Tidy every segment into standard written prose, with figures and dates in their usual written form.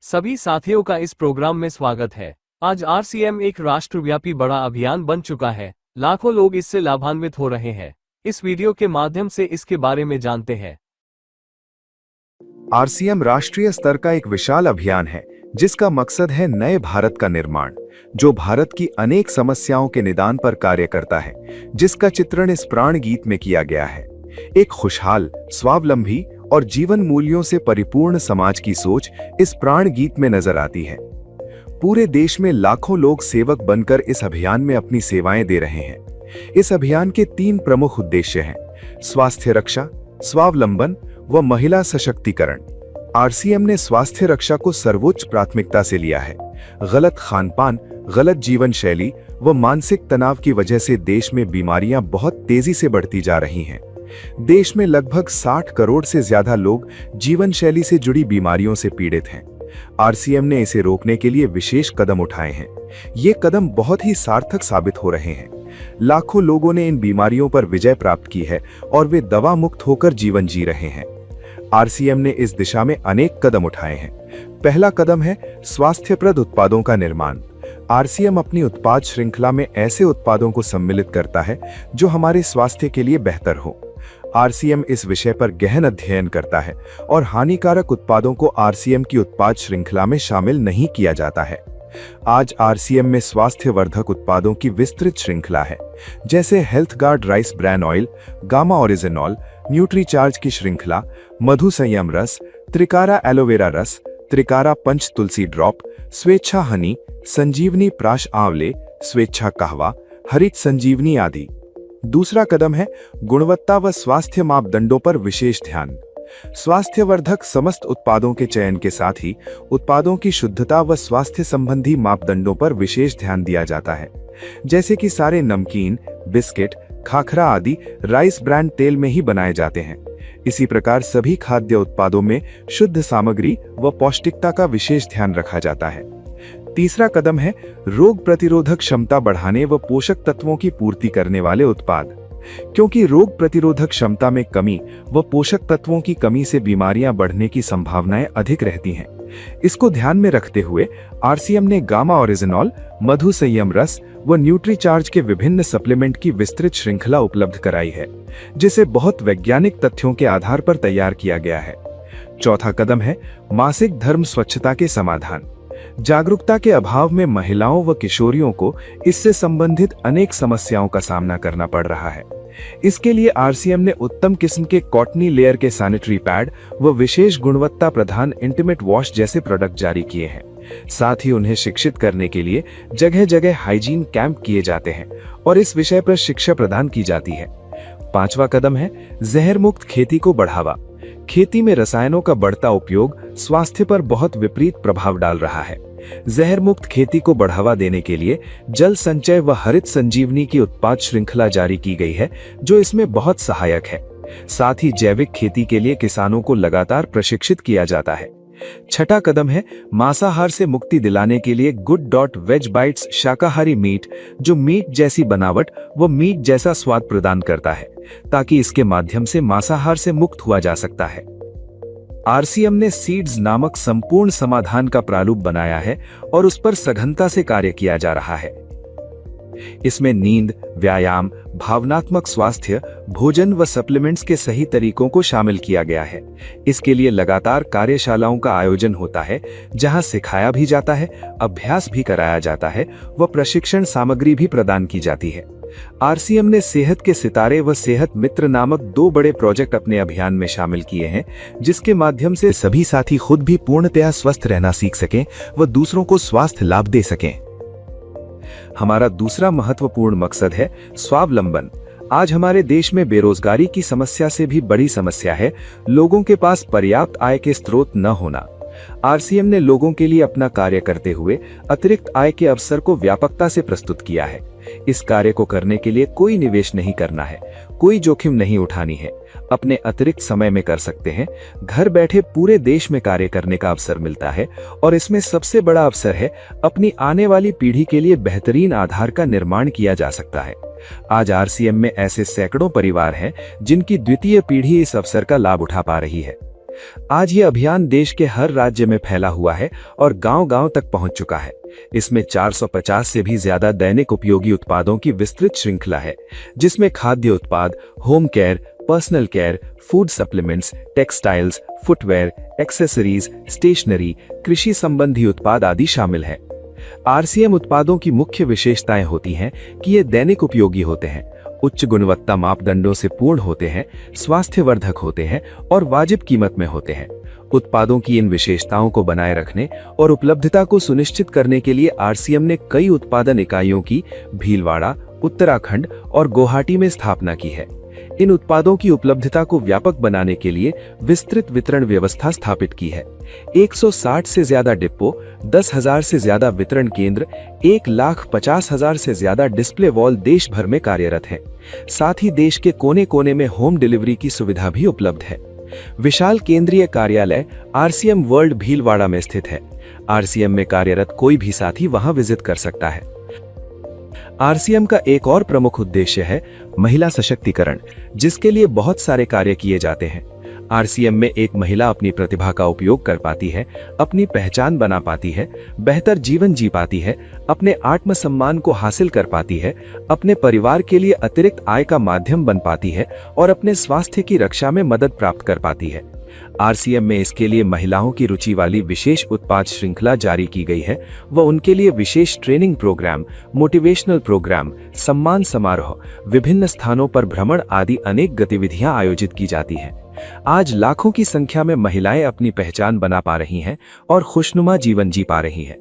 सभी साथियों का इस प्रोग्राम में स्वागत है। आज आरसीएम एक राष्ट्रव्यापी बड़ा अभियान बन चुका है। लाखों लोग इससे लाभान्वित हो रहे हैं। इस वीडियो के माध्यम से इसके बारे में जानते हैं। आरसीएम राष्ट्रीय स्तर का एक विशाल अभियान है जिसका मकसद है नए भारत का निर्माण, जो भारत की अनेक समस्याओं के निदान पर कार्य करता है, जिसका चित्रण इस प्राण गीत में किया गया है। एक खुशहाल, स्वावलंबी और जीवन मूल्यों से परिपूर्ण समाज की सोच इस प्राण गीत में नजर आती है। पूरे देश में लाखों लोग सेवक बनकर इस अभियान में अपनी सेवाएं दे रहे हैं। इस अभियान के 3 प्रमुख उद्देश्य हैं: स्वास्थ्य रक्षा, स्वावलंबन व महिला सशक्तिकरण। आरसीएम ने स्वास्थ्य रक्षा को सर्वोच्च प्राथमिकता से लिया है। गलत खानपान, गलत जीवन शैली व मानसिक तनाव की वजह से देश में बीमारियां बहुत तेजी से बढ़ती जा रही हैं। देश में लगभग 60 करोड़ से ज्यादा लोग जीवन शैली से जुड़ी बीमारियों से पीड़ित हैं। आरसीएम ने इसे रोकने के लिए विशेष कदम उठाए हैं। ये कदम बहुत ही सार्थक साबित हो रहे हैं। लाखों लोगों ने इन बीमारियों पर विजय प्राप्त की है और वे दवा मुक्त होकर जीवन जी रहे हैं। आरसीएम ने इस दिशा में अनेक कदम उठाए हैं। पहला कदम है स्वास्थ्यप्रद उत्पादों का निर्माण। आरसीएम अपनी उत्पाद श्रृंखला में ऐसे उत्पादों को सम्मिलित करता है जो हमारे स्वास्थ्य के लिए बेहतर हो। आरसीएम इस विषय पर गहन अध्ययन करता है और हानिकारक उत्पादों को आरसीएम की उत्पाद श्रृंखला में शामिल नहीं किया जाता है। आज आरसीएम में स्वास्थ्यवर्धक उत्पादों की विस्तृत श्रृंखला है, जैसे health guard rice bran oil, gamma oryzanol, Nutricharge की श्रृंखला, मधु संयम रस, त्रिकारा एलोवेरा रस, त्रिकारा पंच तुलसी ड्रॉप, स्वेच्छा हनी, संजीवनी प्राश आंवले, स्वेच्छा कहवा, हरित संजीवनी आदि। दूसरा कदम है गुणवत्ता व स्वास्थ्य मापदंडों पर विशेष ध्यान। स्वास्थ्यवर्धक समस्त उत्पादों के चयन के साथ ही उत्पादों की शुद्धता व स्वास्थ्य संबंधी मापदंडों पर विशेष ध्यान दिया जाता है, जैसे कि सारे नमकीन, बिस्किट, खाखरा आदि राइस ब्रांड तेल में ही बनाए जाते हैं। इसी प्रकार सभी खाद्य उत्पादों में शुद्ध सामग्री व पौष्टिकता का विशेष ध्यान रखा जाता है। तीसरा कदम है रोग प्रतिरोधक क्षमता बढ़ाने व पोषक तत्वों की पूर्ति करने वाले उत्पाद। क्योंकि रोग प्रतिरोधक क्षमता में कमी व पोषक तत्वों की कमी से बीमारियां बढ़ने की संभावनाएं अधिक रहती हैं। इसको ध्यान में रखते हुए आरसीएम ने गामा ओरिजिनॉल, मधु संयम रस व न्यूट्रीचार्ज के विभिन्न सप्लीमेंट की विस्तृत श्रृंखला उपलब्ध कराई है, जिसे बहुत वैज्ञानिक तथ्यों के आधार पर तैयार किया गया है। चौथा कदम है मासिक धर्म स्वच्छता के समाधान। जागरूकता के अभाव में महिलाओं व किशोरियों को इससे संबंधित अनेक समस्याओं का सामना करना पड़ रहा है। इसके लिए आरसीएम ने उत्तम किस्म के कॉटनी लेयर के सैनिटरी पैड व विशेष गुणवत्ता प्रधान इंटीमेट वॉश जैसे प्रोडक्ट जारी किए हैं। साथ ही उन्हें शिक्षित करने के लिए जगह जगह हाइजीन कैंप किए जाते हैं और इस विषय पर शिक्षा प्रदान की जाती है। पांचवा कदम है जहर मुक्त खेती को बढ़ावा। खेती में रसायनों का बढ़ता उपयोग स्वास्थ्य पर बहुत विपरीत प्रभाव डाल रहा है। जहर मुक्त खेती को बढ़ावा देने के लिए जल संचय व हरित संजीवनी की उत्पाद श्रृंखला जारी की गई है, जो इसमें बहुत सहायक है। साथ ही जैविक खेती के लिए किसानों को लगातार प्रशिक्षित किया जाता है। छठा कदम है मांसाहार से मुक्ति दिलाने के लिए गुड.वेज बाइट्स शाकाहारी मीट, जो मीट जैसी बनावट व मीट जैसा स्वाद प्रदान करता है, ताकि इसके माध्यम से मांसाहार से मुक्त हुआ जा सकता है। आरसीएम ने सीड्स नामक संपूर्ण समाधान का प्रारूप बनाया है और उस पर सघनता से कार्य किया जा रहा है। इसमें नींद, व्यायाम, भावनात्मक स्वास्थ्य, भोजन व सप्लीमेंट्स के सही तरीकों को शामिल किया गया है। इसके लिए लगातार कार्यशालाओं का आयोजन होता है, जहां सिखाया भी जाता है, अभ्यास भी कराया जाता है व प्रशिक्षण सामग्री भी प्रदान की जाती है। आरसीएम ने सेहत के सितारे व सेहत मित्र नामक 2 बड़े प्रोजेक्ट अपने अभियान में शामिल किए हैं, जिसके माध्यम से सभी साथी खुद भी पूर्णतया स्वस्थ रहना सीख सकें व दूसरों को स्वास्थ्य लाभ दे सकें। हमारा दूसरा महत्वपूर्ण मकसद है स्वावलंबन। आज हमारे देश में बेरोजगारी की समस्या से भी बड़ी समस्या है लोगों के पास पर्याप्त आय के स्रोत न होना। आरसीएम ने लोगों के लिए अपना कार्य करते हुए अतिरिक्त आय के अवसर को व्यापकता से प्रस्तुत किया है। इस कार्य को करने के लिए कोई निवेश नहीं करना है, कोई जोखिम नहीं उठानी है, अपने अतिरिक्त समय में कर सकते हैं। घर बैठे पूरे देश में कार्य करने का अवसर मिलता है और इसमें सबसे बड़ा अवसर है अपनी आने वाली पीढ़ी के लिए बेहतरीन आधार का निर्माण किया जा सकता है। आज आरसीएम में ऐसे सैकड़ों परिवार हैं जिनकी द्वितीय पीढ़ी इस अवसर का लाभ उठा पा रही है। आज ये अभियान देश के हर राज्य में फैला हुआ है और गांव-गांव तक पहुंच चुका है। इसमें 450 से भी ज्यादा दैनिक उपयोगी उत्पादों की विस्तृत श्रृंखला है, जिसमें खाद्य उत्पाद, home care, personal care, food supplements, textiles, footwear, accessories, stationery, कृषि संबंधी उत्पाद आदि शामिल हैं। आरसीएम उत्पादों की मुख्य विशेषताएं होती हैं कि ये दैनिक उपयोगी होते हैं, उच्च गुणवत्ता मापदंडों से पूर्ण होते हैं, स्वास्थ्यवर्धक होते हैं और वाजिब कीमत में होते हैं। उत्पादों की इन विशेषताओं को बनाए रखने और उपलब्धता को सुनिश्चित करने के लिए आरसीएम ने कई उत्पादन इकाइयों की भीलवाड़ा, उत्तराखंड और गुवाहाटी में स्थापना की है। इन उत्पादों की उपलब्धता को व्यापक बनाने के लिए विस्तृत वितरण व्यवस्था स्थापित की है। 160 से ज्यादा डिपो, 10,000 से ज्यादा वितरण केंद्र, 1,50,000 से ज्यादा डिस्प्ले वॉल देश भर में कार्यरत हैं। साथ ही देश के कोने कोने में होम डिलीवरी की सुविधा भी उपलब्ध है। विशाल केंद्रीय कार्यालय आरसीएम वर्ल्ड भीलवाड़ा में स्थित है। आरसीएम में कार्यरत कोई भी साथी वहां विजिट कर सकता है। आरसीएम का एक और प्रमुख उद्देश्य है महिला सशक्तिकरण, जिसके लिए बहुत सारे कार्य किए जाते हैं। आरसीएम में एक महिला अपनी प्रतिभा का उपयोग कर पाती है, अपनी पहचान बना पाती है, बेहतर जीवन जी पाती है, अपने आत्मसम्मान को हासिल कर पाती है, अपने परिवार के लिए अतिरिक्त आय का माध्यम बन पाती है और अपने स्वास्थ्य की रक्षा में मदद प्राप्त कर पाती है। आरसीएम में इसके लिए महिलाओं की रुचि वाली विशेष उत्पाद श्रृंखला जारी की गई है व उनके लिए विशेष ट्रेनिंग प्रोग्राम, मोटिवेशनल प्रोग्राम, सम्मान समारोह, विभिन्न स्थानों पर भ्रमण आदि अनेक गतिविधियां आयोजित की जाती हैं। आज लाखों की संख्या में महिलाएं अपनी पहचान बना पा रही हैं और खुशनुमा जीवन जी पा रही हैं।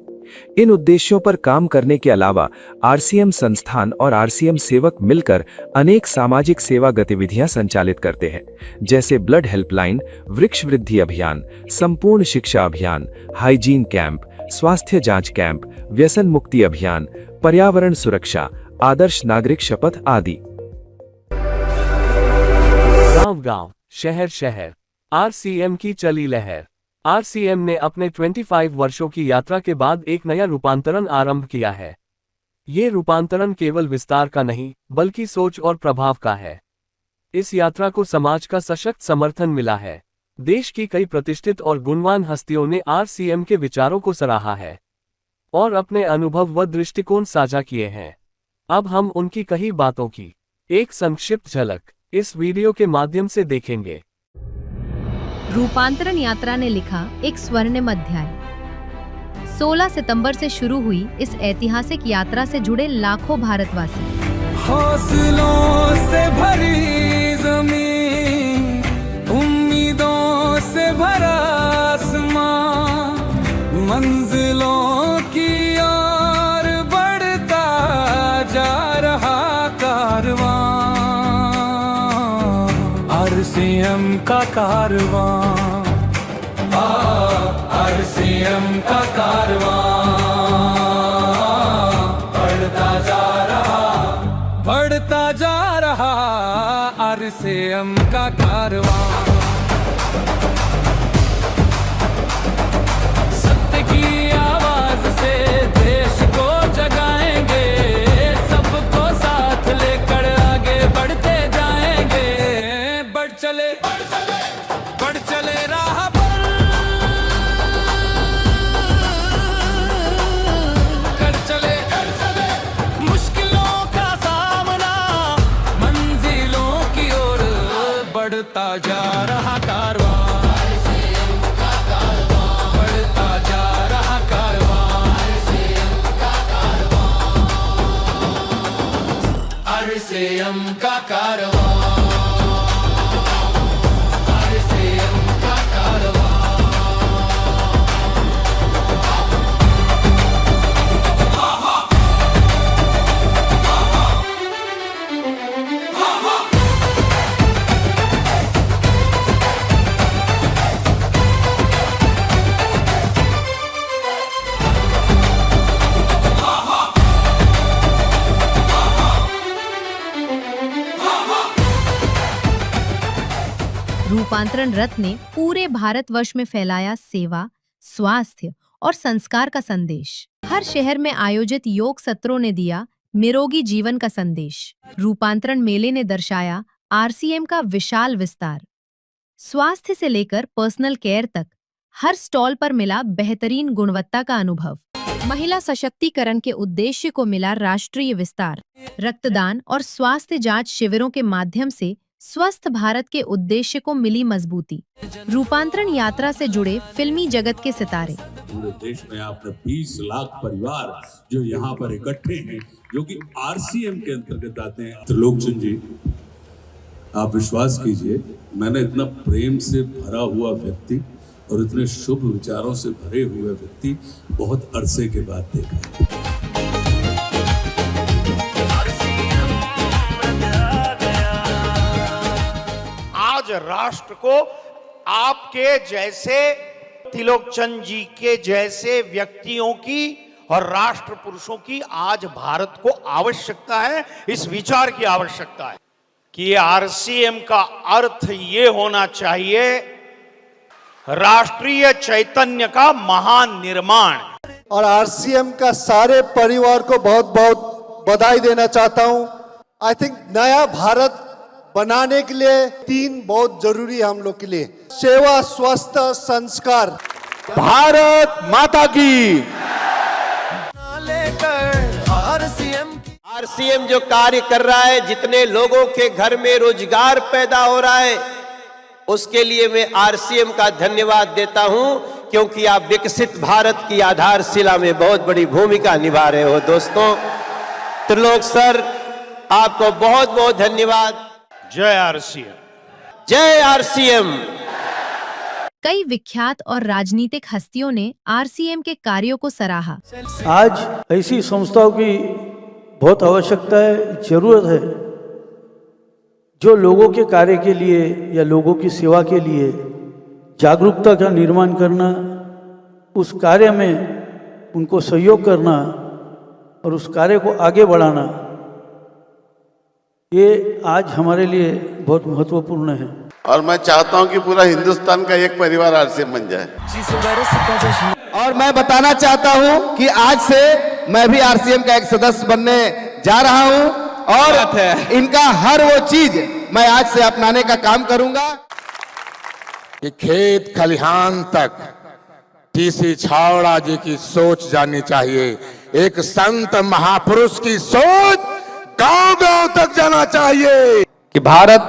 इन उद्देश्यों पर काम करने के अलावा आरसीएम संस्थान और आरसीएम सेवक मिलकर अनेक सामाजिक सेवा गतिविधियां संचालित करते हैं, जैसे ब्लड हेल्पलाइन, वृक्ष वृद्धि अभियान, संपूर्ण शिक्षा अभियान, हाइजीन कैंप, स्वास्थ्य जांच कैंप, व्यसन मुक्ति अभियान, पर्यावरण सुरक्षा, आदर्श नागरिक शपथ आदि। गांव-गांव, शहर-शहर, आरसीएम की चली लहर। आरसीएम ने अपने 25 वर्षों की यात्रा के बाद एक नया रूपांतरण आरंभ किया है। ये रूपांतरण केवल विस्तार का नहीं, बल्कि सोच और प्रभाव का है। इस यात्रा को समाज का सशक्त समर्थन मिला है। देश की कई प्रतिष्ठित और गुणवान हस्तियों ने आरसीएम के विचारों को सराहा है और अपने अनुभव व दृष्टिकोण साझा किए हैं। अब हम उनकी कही बातों की एक संक्षिप्त झलक इस वीडियो के माध्यम से देखेंगे। रूपांतरण यात्रा ने लिखा एक स्वर्णिम अध्याय। 16 सितंबर से शुरू हुई इस ऐतिहासिक यात्रा से जुड़े लाखों भारतवासी। हौसलों से भरी ज़मीं, उम्मीदों से भरा आसमां, मंजिलों की ओर बढ़ता जा रहा कारवां, आरसीएम का कारवां, आरसीएम का कारवां बढ़ता जा रहा आरसीएम का कारवां। सत्य की आवाज से देश को जगाएंगे, सबको साथ लेकर आगे बढ़ते जाएंगे। बढ़ चले राह पर, कर चले मुश्किलों का सामना, मंजिलों की ओर बढ़ता जा रहा कारवां, बढ़ता जा रहा कारवां, आरसीएम का कारवां। रूपांतरण रथ ने पूरे भारतवर्ष में फैलाया सेवा, स्वास्थ्य और संस्कार का संदेश। हर शहर में आयोजित योग सत्रों ने दिया निरोगी जीवन का संदेश। रूपांतरण मेले ने दर्शाया आरसीएम का विशाल विस्तार। स्वास्थ्य से लेकर पर्सनल केयर तक हर स्टॉल पर मिला बेहतरीन गुणवत्ता का अनुभव। महिला सशक्तिकरण के उद्देश्य को मिला राष्ट्रीय विस्तार। रक्तदान और स्वास्थ्य जांच शिविरों के माध्यम से स्वस्थ भारत के उद्देश्य को मिली मजबूती। रूपांतरण यात्रा से जुड़े फिल्मी जगत के सितारे। पूरे देश में आपने 20 लाख परिवार जो यहाँ पर इकट्ठे हैं, जो कि आरसीएम के अंतर्गत आते हैं। त्रिलोकचंद जी, आप विश्वास कीजिए, मैंने इतना प्रेम से भरा हुआ व्यक्ति और इतने शुभ विचारों से भरे हुए व्यक्ति बहुत अरसे के बाद देखा है। आज राष्ट्र को आपके जैसे त्रिलोकचंद जी के जैसे व्यक्तियों की और राष्ट्र पुरुषों की आज भारत को आवश्यकता है। इस विचार की आवश्यकता है कि आरसीएम का अर्थ ये होना चाहिए राष्ट्रीय चैतन्य का महान निर्माण। और आरसीएम का सारे परिवार को बहुत बहुत बधाई देना चाहता हूं। आई थिंक नया भारत बनाने के लिए 3 बहुत जरूरी है हम लोग के लिए: सेवा, स्वास्थ्य, संस्कार। भारत माता की। आरसीएम जो कार्य कर रहा है, जितने लोगों के घर में रोजगार पैदा हो रहा है, उसके लिए मैं आरसीएम का धन्यवाद देता हूं, क्योंकि आप विकसित भारत की आधारशिला में बहुत बड़ी भूमिका निभा रहे हो। दोस्तों, त्रिलोक सर, आपको बहुत बहुत धन्यवाद। जय आरसीएम, जय आरसीएम। कई विख्यात और राजनीतिक हस्तियों ने आरसीएम के कार्यों को सराहा। आज ऐसी संस्थाओं की बहुत आवश्यकता है, जरूरत है, जो लोगों के कार्य के लिए या लोगों की सेवा के लिए जागरूकता का निर्माण करना, उस कार्य में उनको सहयोग करना और उस कार्य को आगे बढ़ाना, ये आज हमारे लिए बहुत महत्वपूर्ण है। और मैं चाहता हूं कि पूरा हिंदुस्तान का एक परिवार आरसीएम बन जाए। और मैं बताना चाहता हूं कि आज से मैं भी आरसीएम का एक सदस्य बनने जा रहा हूं और इनका हर वो चीज मैं आज से अपनाने का काम करूंगा। कि खेत खलिहान तक टीसी छावड़ा जी की सोच जानी चाहिए। एक संत महापुरुष की सोच गांव-गांव तक जाना चाहिए कि भारत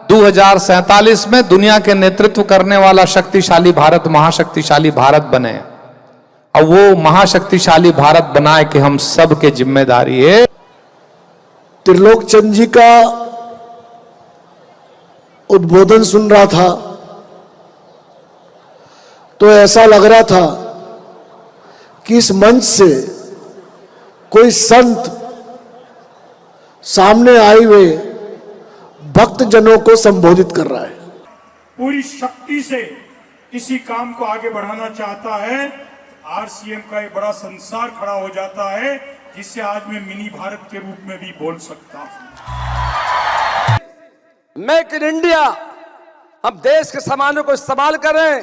2047 में दुनिया के नेतृत्व करने वाला शक्तिशाली भारत, महाशक्तिशाली भारत बने। और वो महाशक्तिशाली भारत बनाए कि हम सब के जिम्मेदारी है। त्रिलोकचंद जी का उद्बोधन सुन रहा था तो ऐसा लग रहा था कि इस मंच से कोई संत सामने आए हुए भक्त जनों को संबोधित कर रहा है। पूरी शक्ति से किसी काम को आगे बढ़ाना चाहता है, आरसीएम का एक बड़ा संसार खड़ा हो जाता है, जिससे आज मैं मिनी भारत के रूप में भी बोल सकता हूं। मेक इन इंडिया, हम देश के सामानों को इस्तेमाल करें,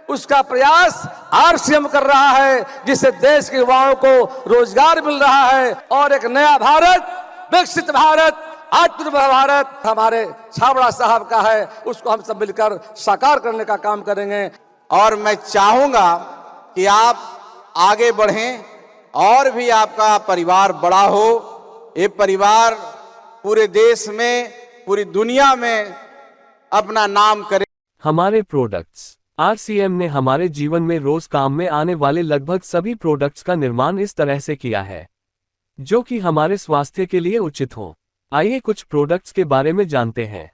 उसका प्रयास आरसीएम कर रहा है, जिससे देश के युवाओं को रोजगार मिल रहा है और एक नया भारत, विकसित भारत, आत्मनिर्भर भारत हमारे छाबड़ा साहब का है, उसको हम सब मिलकर साकार करने का काम करेंगे। और मैं चाहूंगा कि आप आगे बढ़ें और भी आपका परिवार बड़ा हो। ये परिवार पूरे देश में, पूरी दुनिया में अपना नाम करे। हमारे प्रोडक्ट्स आरसीएम ने हमारे जीवन में रोज काम में आने वाले लगभग सभी प्रोडक्ट्स का निर्माण इस तरह से किया है जो कि हमारे स्वास्थ्य के लिए उचित हो। आइए कुछ प्रोडक्ट्स के बारे में जानते हैं।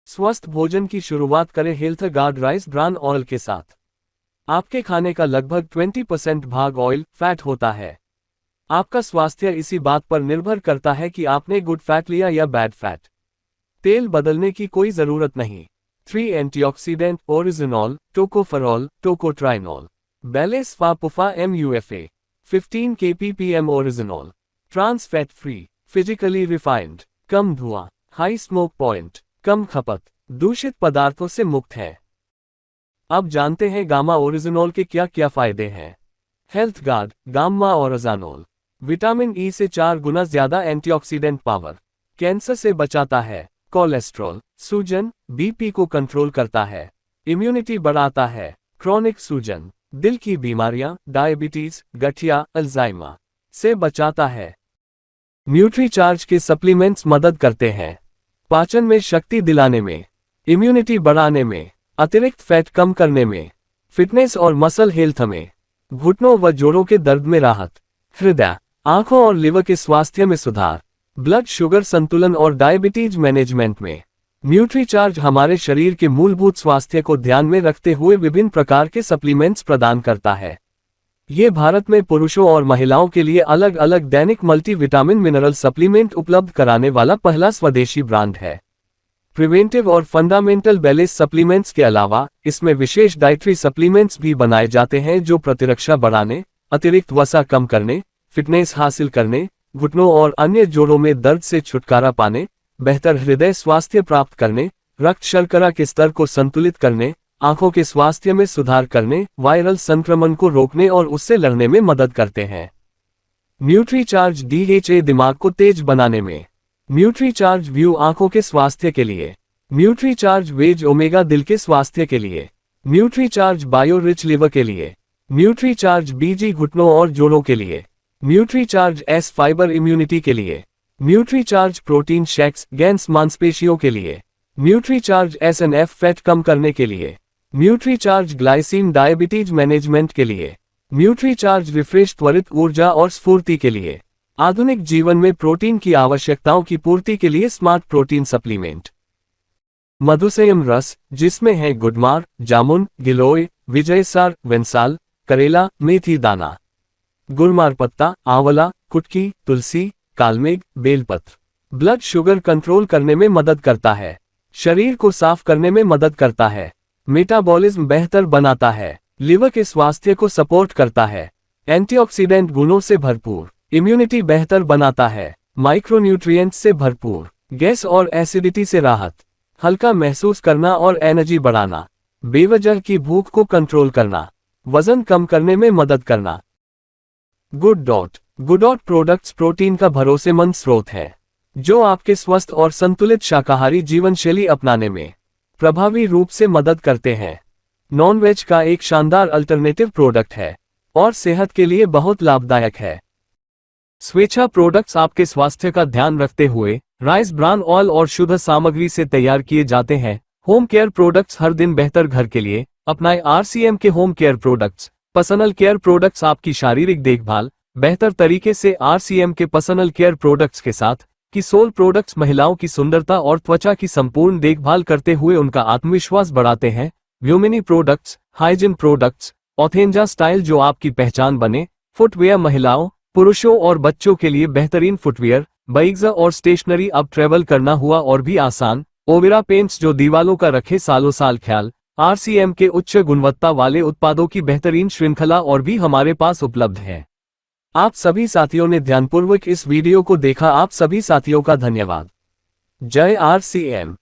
स्वस्थ भोजन की शुरुआत करें health guard rice bran oil के साथ। आपके खाने का लगभग 20% भाग ऑयल फैट होता है। आपका स्वास्थ्य इसी बात पर निर्भर करता है कि आपने गुड फैट लिया या बैड फैट। तेल बदलने की कोई जरूरत नहीं। 3 एंटीऑक्सीडेंट ओरिजिनॉल, टोकोफेरॉल, टोकोट्राइनॉल, बेलेस फापुफा MUFA, 15 kppm oryzanol, trans fat free, physically refined, कम धुआं, हाई स्मोक पॉइंट, कम खपत, दूषित पदार्थों से मुक्त है। अब जानते हैं गामा ओरिजिनॉल के क्या क्या फायदे हैं। Health guard gamma oryzanol, vitamin E से 4 गुना ज्यादा एंटीऑक्सीडेंट पावर, कैंसर से बचाता है, कोलेस्ट्रॉल, सूजन, बीपी को कंट्रोल करता है, इम्यूनिटी बढ़ाता है, क्रॉनिक सूजन, दिल की बीमारियां, डायबिटीज, गठिया, अल्जाइमर से बचाता है। न्यूट्रीचार्ज के सप्लीमेंट्स मदद करते हैं पाचन में शक्ति दिलाने में, इम्यूनिटी बढ़ाने में, अतिरिक्त फैट कम करने में, फिटनेस और मसल हेल्थ में, घुटनों व जोड़ों के दर्द में राहत, हृदय, आंखों और लिवर के स्वास्थ्य में सुधार, ब्लड शुगर संतुलन और डायबिटीज मैनेजमेंट में। न्यूट्रीचार्ज हमारे शरीर के मूलभूत स्वास्थ्य को ध्यान में रखते हुए विभिन्न प्रकार के सप्लीमेंट्स प्रदान करता है। ये भारत में पुरुषों और महिलाओं के लिए अलग अलग दैनिक मल्टीविटामिन मिनरल सप्लीमेंट उपलब्ध कराने वाला पहला स्वदेशी ब्रांड है। प्रिवेंटिव और फंडामेंटल बैलेंस सप्लीमेंट्स के अलावा इसमें विशेष डाइटरी सप्लीमेंट्स भी बनाए जाते हैं जो प्रतिरक्षा बढ़ाने, अतिरिक्त वसा कम करने, फिटनेस हासिल करने, घुटनों और अन्य जोड़ों में दर्द से छुटकारा पाने, बेहतर हृदय स्वास्थ्य प्राप्त करने, रक्त शर्करा के स्तर को संतुलित करने, आंखों के स्वास्थ्य में सुधार करने, वायरल संक्रमण को रोकने और उससे लड़ने में मदद करते हैं। न्यूट्रीचार्ज DHA दिमाग को तेज बनाने में, न्यूट्रीचार्ज व्यू आंखों के स्वास्थ्य के लिए, न्यूट्रीचार्ज वेज ओमेगा दिल के स्वास्थ्य के लिए, न्यूट्रीचार्ज बायो रिच लिवर के लिए, न्यूट्रीचार्ज BG घुटनों और जोड़ों के लिए, न्यूट्रीचार्ज S फाइबर इम्यूनिटी के लिए, न्यूट्रीचार्ज प्रोटीन शेक्स गैंस मांसपेशियों के लिए, न्यूट्रीचार्ज SNF फैट कम करने के लिए, न्यूट्रीचार्ज ग्लाइसिन डायबिटीज मैनेजमेंट के लिए, न्यूट्रीचार्ज रिफ्रेश त्वरित ऊर्जा और स्फूर्ति के लिए, आधुनिक जीवन में प्रोटीन की आवश्यकताओं की पूर्ति के लिए स्मार्ट प्रोटीन सप्लीमेंट। मधुसेयम रस, जिसमें है गुडमार, जामुन, गिलोय, विजयसार, वेंसाल, करेला, मेथी दाना, गुड़मार पत्ता, आंवला, कुटकी, तुलसी, कालमेघ, बेलपत्र, ब्लड शुगर कंट्रोल करने में मदद करता है, शरीर को साफ करने में मदद करता है, मेटाबॉलिज्म बेहतर बनाता है, लिवर के स्वास्थ्य को सपोर्ट करता है, एंटीऑक्सीडेंट गुणों से भरपूर, इम्यूनिटी बेहतर बनाता है, माइक्रोन्यूट्रिएंट्स से भरपूर, गैस और एसिडिटी से राहत, हल्का महसूस करना और एनर्जी बढ़ाना, बेवजह की भूख को कंट्रोल करना, वजन कम करने में मदद करना। गुड प्रोडक्ट्स प्रोटीन का भरोसेमंद स्रोत है जो आपके स्वस्थ और संतुलित शाकाहारी जीवन शैली अपनाने में प्रभावी रूप से मदद करते हैं। नॉन-वेज का एक शानदार अल्टरनेटिव प्रोडक्ट है और सेहत के लिए बहुत लाभदायक है। स्वेच्छा प्रोडक्ट्स आपके स्वास्थ्य का ध्यान रखते हुए राइस ब्रान ऑयल और शुद्ध सामग्री से तैयार किए जाते हैं। होम केयर प्रोडक्ट्स, हर दिन बेहतर घर के लिए अपनाएं RCM के home care products. Personal care products, आपकी शारीरिक देखभाल बेहतर तरीके से RCM के पर्सनल केयर प्रोडक्ट्स के साथ। किसोल प्रोडक्ट्स महिलाओं की सुंदरता और त्वचा की संपूर्ण देखभाल करते हुए उनका आत्मविश्वास बढ़ाते हैं। व्योमिनी प्रोडक्ट्स, हाइजीन प्रोडक्ट्स, ऑथेंजा स्टाइल जो आपकी पहचान बने। फुटवेयर, महिलाओं, पुरुषों और बच्चों के लिए बेहतरीन फुटवेयर, बाइक्स और स्टेशनरी, अब ट्रेवल करना हुआ और भी आसान। ओवेरा पेंट्स जो दीवालों का रखे सालों साल ख्याल। RCM के उच्च गुणवत्ता वाले उत्पादों की बेहतरीन श्रृंखला और भी हमारे पास उपलब्ध है। आप सभी साथियों ने ध्यानपूर्वक इस वीडियो को देखा। आप सभी साथियों का धन्यवाद। जय RCM।